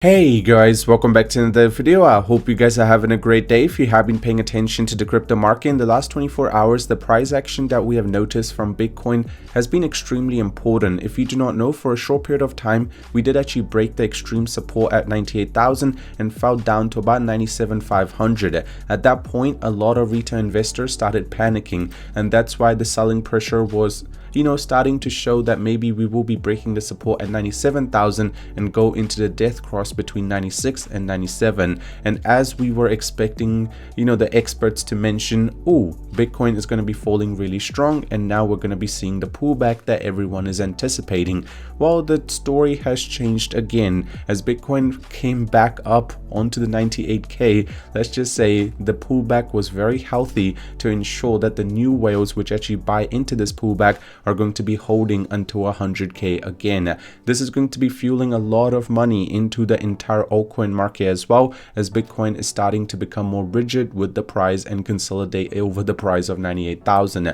Hey guys, welcome back to another video. I hope you guys are having a great day. If you have been paying attention to the crypto market in the last 24 hours, the price action that we have noticed from Bitcoin has been extremely important. If you do not know, for a short period of time, we did actually break the extreme support at 98,000 and fell down to about 97,500. At that point, a lot of retail investors started panicking, and that's why the selling pressure was starting to show that maybe we will be breaking the support at 97,000 and go into the death cross between 96 and 97. And as we were expecting, the experts to mention, oh, Bitcoin is going to be falling really strong, and now we're going to be seeing the pullback that everyone is anticipating. Well, the story has changed again as Bitcoin came back up onto the 98k. Let's just say the pullback was very healthy to ensure that the new whales which actually buy into this pullback are going to be holding until 100k again. This is going to be fueling a lot of money into the entire altcoin market, as well as Bitcoin is starting to become more rigid with the price and consolidate over the price of 98,000.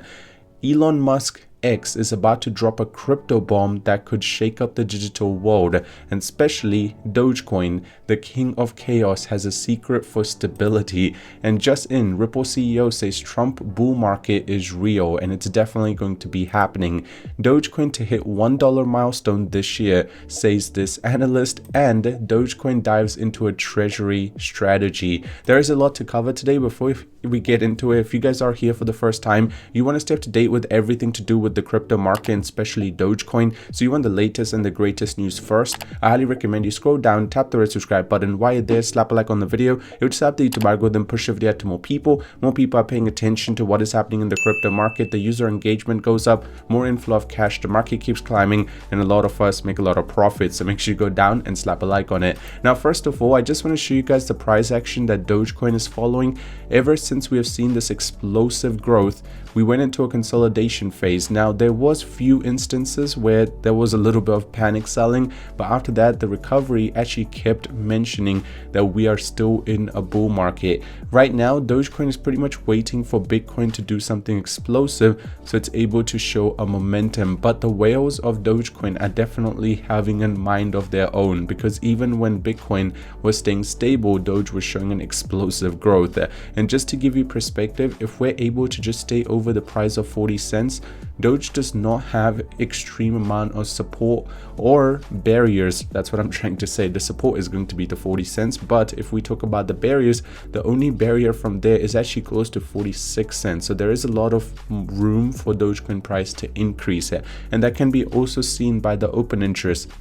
Elon Musk X is about to drop a crypto bomb that could shake up the digital world, and especially Dogecoin, the king of chaos, has a secret for stability. And just in, Ripple CEO says Trump bull market is real and it's definitely going to be happening. Dogecoin to hit $1 milestone this year, says this analyst, and Dogecoin dives into a treasury strategy. There is a lot to cover today. Before we get into it, if you guys are here for the first time, you want to stay up to date with everything to do with the crypto market, and especially Dogecoin, so you want the latest and the greatest news first, I highly recommend you scroll down, tap the red subscribe button. While you're there, slap a like on the video. It would just help the YouTube algorithm push the video out to more people. More people are paying attention to what is happening in the crypto market. The user engagement goes up, more inflow of cash, the market keeps climbing, and a lot of us make a lot of profits. So make sure you go down and slap a like on it. Now, first of all, I just want to show you guys the price action that Dogecoin is following. Ever since we have seen this explosive growth, we went into a consolidation phase. Now, there was few instances where there was a little bit of panic selling, but after that, the recovery actually kept mentioning that we are still in a bull market. Right now, Dogecoin is pretty much waiting for Bitcoin to do something explosive so it's able to show a momentum. But the whales of Dogecoin are definitely having a mind of their own, because even when Bitcoin was staying stable, Doge was showing an explosive growth. And just to give you perspective, if we're able to just stay over the price of 40 cents, Doge does not have extreme amount of support or barriers. That's what I'm trying to say. The support is going to be the 40 cents, but if we talk about the barriers, the only barrier from there is actually close to 46 cents. So there is a lot of room for Dogecoin price to increase, and that can be also seen by the open interest.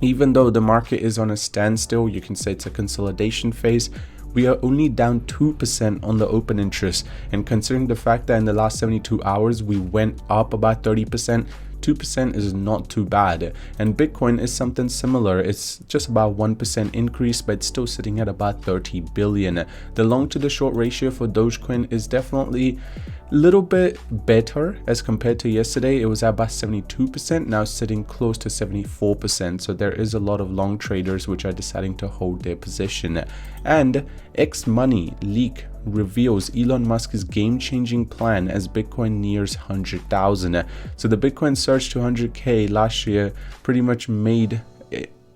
Even though the market is on a standstill, you can say it's a consolidation phase, we are only down 2% on the open interest. And considering the fact that in the last 72 hours, we went up about 30%, 2% is not too bad. And Bitcoin is something similar. It's just about 1% increase, but it's still sitting at about 30 billion. The long to the short ratio for Dogecoin is definitely a little bit better as compared to yesterday. It was at about 72%, now sitting close to 74%. So there is a lot of long traders which are deciding to hold their position. And X Money leak reveals Elon Musk's game-changing plan as Bitcoin nears 100,000. So the Bitcoin surge to 100k last year pretty much made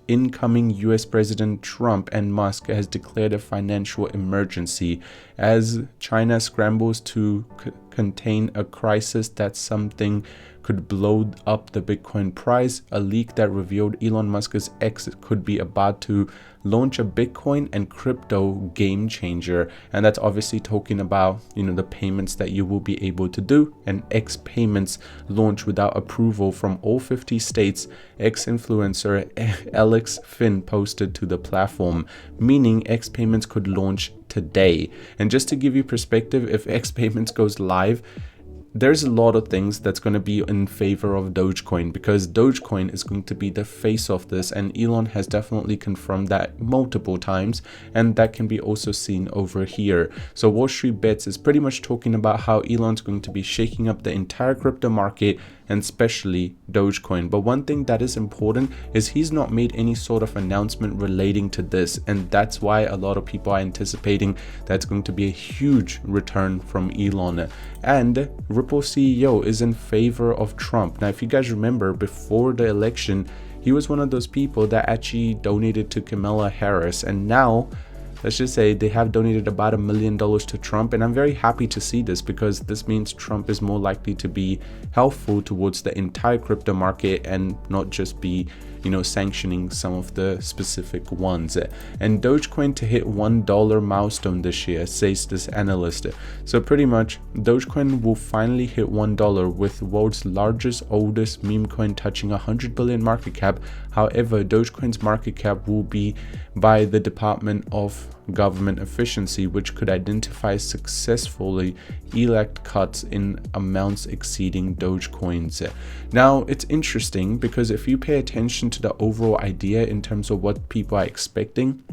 incoming US President Trump and Musk has declared a financial emergency as China scrambles to contain a crisis that something could blow up the Bitcoin price. A leak that revealed Elon Musk's X could be about to launch a Bitcoin and crypto game changer, and that's obviously talking about the payments that you will be able to do. And XPAYMENTS launch without approval from all 50 states, ex-influencer Alex Finn posted to the platform, meaning XPAYMENTS could launch today. And just to give you perspective, if XPAYMENTS goes live, there's a lot of things that's going to be in favor of Dogecoin, because Dogecoin is going to be the face of this, and Elon has definitely confirmed that multiple times, and that can be also seen over here. So Wall Street Bets is pretty much talking about how Elon's going to be shaking up the entire crypto market, and especially Dogecoin. But one thing that is important is he's not made any sort of announcement relating to this, and that's why a lot of people are anticipating that's going to be a huge return from Elon. And Ripple CEO is in favor of Trump. Now, if you guys remember, before the election, he was one of those people that actually donated to Kamala Harris, and now let's just say they have donated about $1 million to Trump. And I'm very happy to see this, because this means Trump is more likely to be helpful towards the entire crypto market and not just be, you know, sanctioning some of the specific ones. And Dogecoin to hit $1 milestone this year, says this analyst. So pretty much Dogecoin will finally hit $1, with the world's largest, oldest meme coin touching 100 billion market cap. However, Dogecoin's market cap will be by the Department of Government Efficiency, which could identify successfully elect cuts in amounts exceeding Dogecoins. Now, it's interesting because if you pay attention to the overall idea in terms of what people are expecting,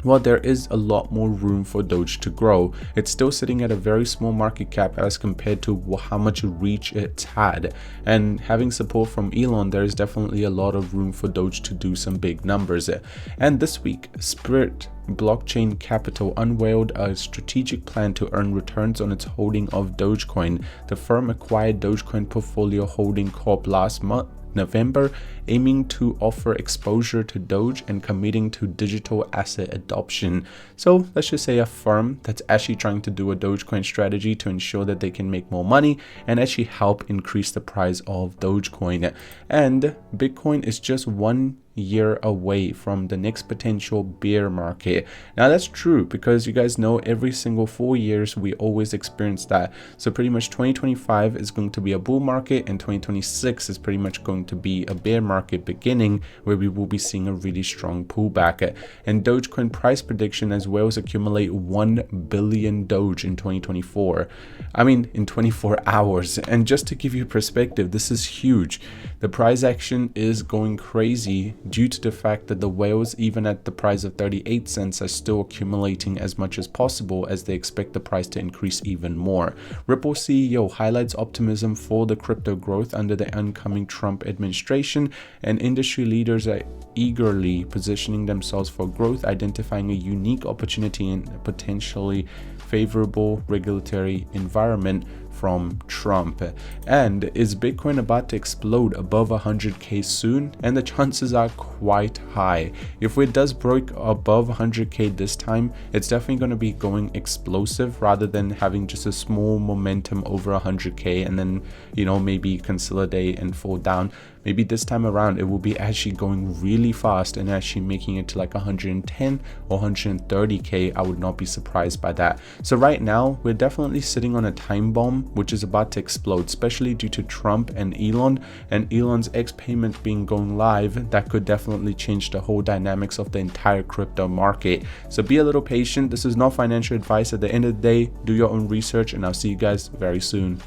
well, there is a lot more room for Doge to grow. It's still sitting at a very small market cap as compared to how much reach it's had. And having support from Elon, there is definitely a lot of room for Doge to do some big numbers. And this week, Spirit Blockchain Capital unveiled a strategic plan to earn returns on its holding of Dogecoin. The firm acquired Dogecoin Portfolio Holding Corp last month, November, aiming to offer exposure to Doge and committing to digital asset adoption. So let's just say a firm that's actually trying to do a Dogecoin strategy to ensure that they can make more money and actually help increase the price of Dogecoin. And Bitcoin is just 1 year away from the next potential bear market. Now that's true, because you guys know every single 4 years we always experience that. So pretty much 2025 is going to be a bull market, and 2026 is pretty much going to be a bear market beginning, where we will be seeing a really strong pullback. And Dogecoin price prediction as well as accumulate 1 billion Doge in 2024. I mean, in 24 hours. And just to give you perspective, this is huge. The price action is going crazy due to the fact that the whales, even at the price of 38 cents, are still accumulating as much as possible, as they expect the price to increase even more. Ripple CEO highlights optimism for the crypto growth under the incoming Trump administration, and industry leaders are eagerly positioning themselves for growth, identifying a unique opportunity in a potentially favorable regulatory environment from Trump. And is Bitcoin about to explode above 100k soon? And the chances are quite high. If it does break above 100k this time, it's definitely going to be going explosive rather than having just a small momentum over 100k and then, you know, maybe consolidate and fall down. Maybe this time around it will be actually going really fast and actually making it to like 110 or 130k. I would not be surprised by that. So right now we're definitely sitting on a time bomb which is about to explode, especially due to Trump and Elon, and Elon's XPAYMENTS being going live. That could definitely change the whole dynamics of the entire crypto market. So be a little patient. This is not financial advice. At the end of the day, do your own research, and I'll see you guys very soon.